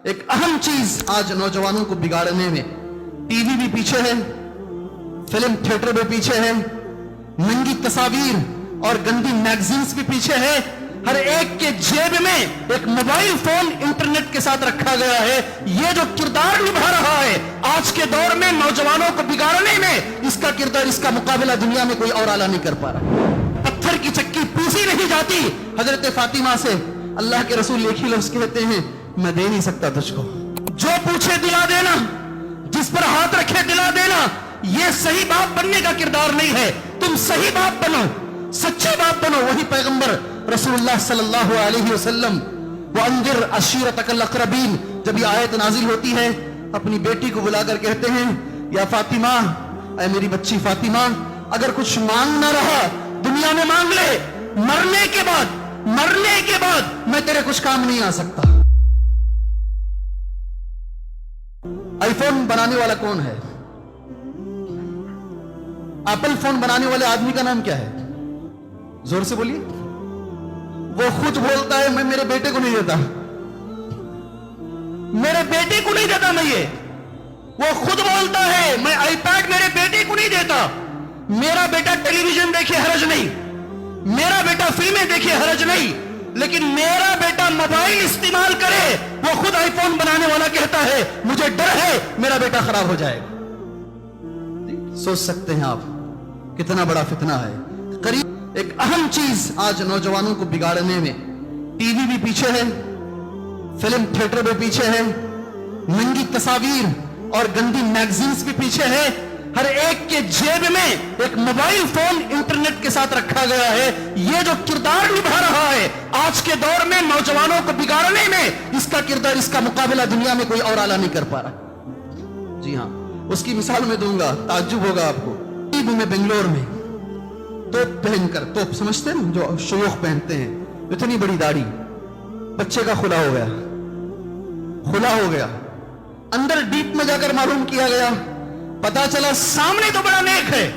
ایک اہم چیز آج نوجوانوں کو بگاڑنے میں ٹی وی بھی پیچھے ہے, فلم تھیٹر بھی پیچھے ہے, ننگی تصاویر اور گندی میگزینز بھی پیچھے ہے. ہر ایک کے جیب میں ایک موبائل فون انٹرنیٹ کے ساتھ رکھا گیا ہے. یہ جو کردار نبھا رہا ہے آج کے دور میں نوجوانوں کو بگاڑنے میں, اس کا کردار, اس کا مقابلہ دنیا میں کوئی اور اعلیٰ نہیں کر پا رہا. پتھر کی چکی پیسی نہیں جاتی. حضرت فاطمہ سے اللہ کے رسول ایک ہی لفظ کہتے ہیں, میں دے نہیں سکتا تجھ کو. جو پوچھے دلا دینا, جس پر ہاتھ رکھے دلا دینا, یہ صحیح باپ بننے کا کردار نہیں ہے. تم صحیح باپ بنو, سچے باپ بنو. وہی پیغمبر رسول اللہ صلی اللہ علیہ وسلم وَأَنذِرْ عَشِيرَتَكَ الْأَقْرَبِينَ, جب یہ آیت نازل ہوتی ہے اپنی بیٹی کو بلا کر کہتے ہیں, یا فاطمہ, اے میری بچی فاطمہ, اگر کچھ مانگنا رہا دنیا میں مانگ لے, مرنے کے بعد میں تیرے کچھ کام نہیں آ سکتا. آئی فون بنانے والا کون ہے؟ ایپل فون بنانے والے آدمی کا نام کیا ہے؟ زور سے بولیے. وہ خود بولتا ہے میں میرے بیٹے کو نہیں دیتا, میرے بیٹے کو نہیں دیتا میں یہ. وہ خود بولتا ہے میں آئی پیڈ میرے بیٹے کو نہیں دیتا. میرا بیٹا ٹیلی ویژن دیکھے حرج نہیں, میرا بیٹا فلمیں دیکھے حرج نہیں, لیکن میرا بیٹا موبائل استعمال کرے. وہ خود آئی فون بنانے والا کہتا ہے مجھے ڈر ہے میرا بیٹا خراب ہو جائے گا. سوچ سکتے ہیں آپ کتنا بڑا فتنہ ہے. قریب ایک اہم چیز آج نوجوانوں کو بگاڑنے میں ٹی وی بھی پیچھے ہے, فلم تھیٹر بھی پیچھے ہے, ننگی تصاویر اور گندی میگزینز بھی پیچھے ہے. ہر ایک کے جیب میں ایک موبائل فون انٹرنیٹ کے ساتھ رکھا گیا ہے. یہ جو کردار نبھا رہا ہے آج کے دور میں نوجوانوں کو بگاڑنے میں, اس کا کردار, اس کا مقابلہ دنیا میں کوئی اور اعلیٰ نہیں کر پا رہا. جی ہاں, اس کی مثال میں دوں گا, تعجب ہوگا آپ کو. میں بنگلور میں توپ پہن کر, توپ سمجھتے ہیں جو شیوخ پہنتے ہیں, اتنی بڑی داڑھی, بچے کا کھلا ہو گیا. اندر ڈیپ میں جا کر معلوم کیا گیا, پتا چلا سامنے تو بڑا نیک ہے,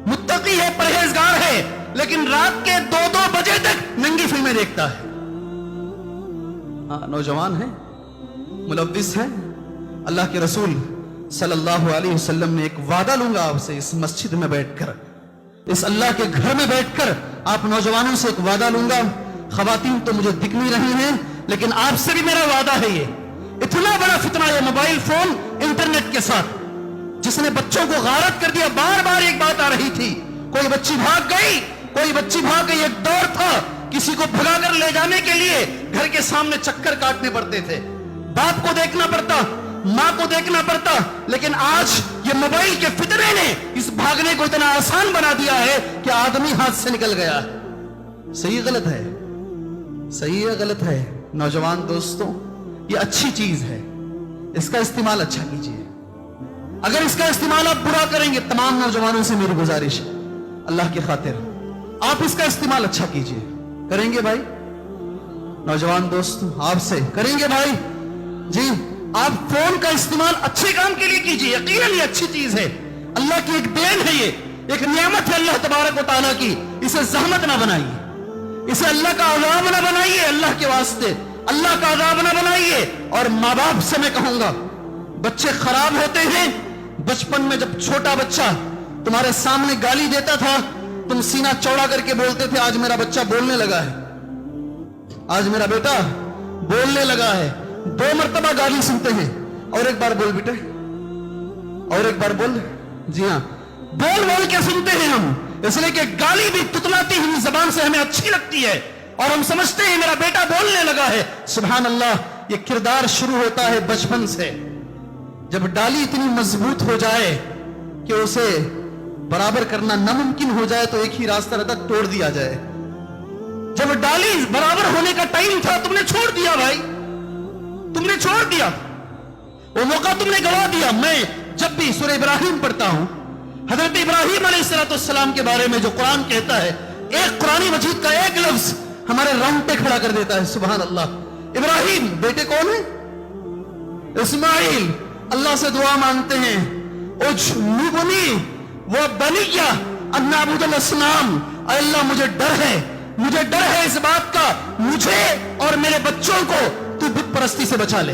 متقی ہے, پرہیزگار ہے, لیکن رات کے 2 بجے تک ننگی فلمیں دیکھتا ہے. نوجوان ہے, ملوث ہے. اللہ کے رسول صلی اللہ علیہ وسلم نے ایک وعدہ لوں گا آپ سے, اس مسجد میں بیٹھ کر, اس اللہ کے گھر میں بیٹھ کر آپ نوجوانوں سے ایک وعدہ لوں گا. خواتین تو مجھے دکھ نہیں رہی ہیں, لیکن آپ سے بھی میرا وعدہ ہے. یہ اتنا بڑا فتنہ ہے موبائل فون انٹرنیٹ کے ساتھ, جس نے بچوں کو غارت کر دیا. بار بار ایک بات آ رہی تھی, کوئی بچی بھاگ گئی. ایک دور تھا کسی کو بھگا کر لے جانے کے لیے گھر کے سامنے چکر کاٹنے پڑتے تھے, باپ کو دیکھنا پڑتا, ماں کو دیکھنا پڑتا. لیکن آج یہ موبائل کے فتنے نے اس بھاگنے کو اتنا آسان بنا دیا ہے کہ آدمی ہاتھ سے نکل گیا ہے. صحیح غلط ہے, صحیح ہے غلط ہے. نوجوان دوستوں, یہ اچھی چیز ہے, اس کا استعمال اچھا کیجیے. اگر اس کا استعمال آپ برا کریں گے, تمام نوجوانوں سے میری گزارش ہے, اللہ کی خاطر آپ اس کا استعمال اچھا کیجیے. کریں گے بھائی؟ نوجوان دوست آپ سے کریں گے بھائی؟ جی, آپ فون کا استعمال اچھے کام کے لیے کیجیے. یقیناً یہ اچھی چیز ہے, اللہ کی ایک دین ہے, یہ ایک نعمت ہے اللہ تبارک و تعالیٰ کی. اسے زحمت نہ بنائیے, اسے اللہ کا عذاب نہ بنائیے. اللہ کے واسطے اللہ کا عذاب نہ بنائیے. اور ماں باپ سے میں کہوں گا, بچے خراب ہوتے ہیں. بچپن میں جب چھوٹا بچہ تمہارے سامنے گالی دیتا تھا, تم سینہ چوڑا کر کے بولتے تھے آج میرا بچہ بولنے لگا ہے, آج میرا بیٹا بولنے لگا ہے. 2 مرتبہ گالی سنتے ہیں, اور ایک بار بول بیٹے, اور ایک بار بول. جی ہاں, بول کے سنتے ہیں ہم, اس لیے کہ گالی بھی تتلاتی ہوئی زبان سے ہمیں اچھی لگتی ہے, اور ہم سمجھتے ہیں میرا بیٹا بولنے لگا ہے. سبحان اللہ, یہ کردار شروع ہوتا ہے بچپن سے. جب ڈالی اتنی مضبوط ہو جائے کہ اسے برابر کرنا ناممکن ہو جائے تو ایک ہی راستہ رہتا, توڑ دیا جائے. جب ڈالی برابر ہونے کا ٹائم تھا, تم نے چھوڑ دیا بھائی, تم نے چھوڑ دیا, وہ موقع تم نے گوا دیا. میں جب بھی سورہ ابراہیم پڑھتا ہوں, حضرت ابراہیم علیہ السلام کے بارے میں جو قرآن کہتا ہے, ایک قرآن مجید کا ایک لفظ ہمارے رونگٹے کھڑا کر دیتا ہے. سبحان اللہ. ابراہیم بیٹے کون ہے؟ اسماعیل. اللہ سے دعا مانگتے ہیں, اجنبنی و بنی ان نعبد الاصنام. اے اللہ مجھے ڈر ہے اس بات کا, مجھے اور میرے بچوں کو تو بت پرستی سے بچا لے.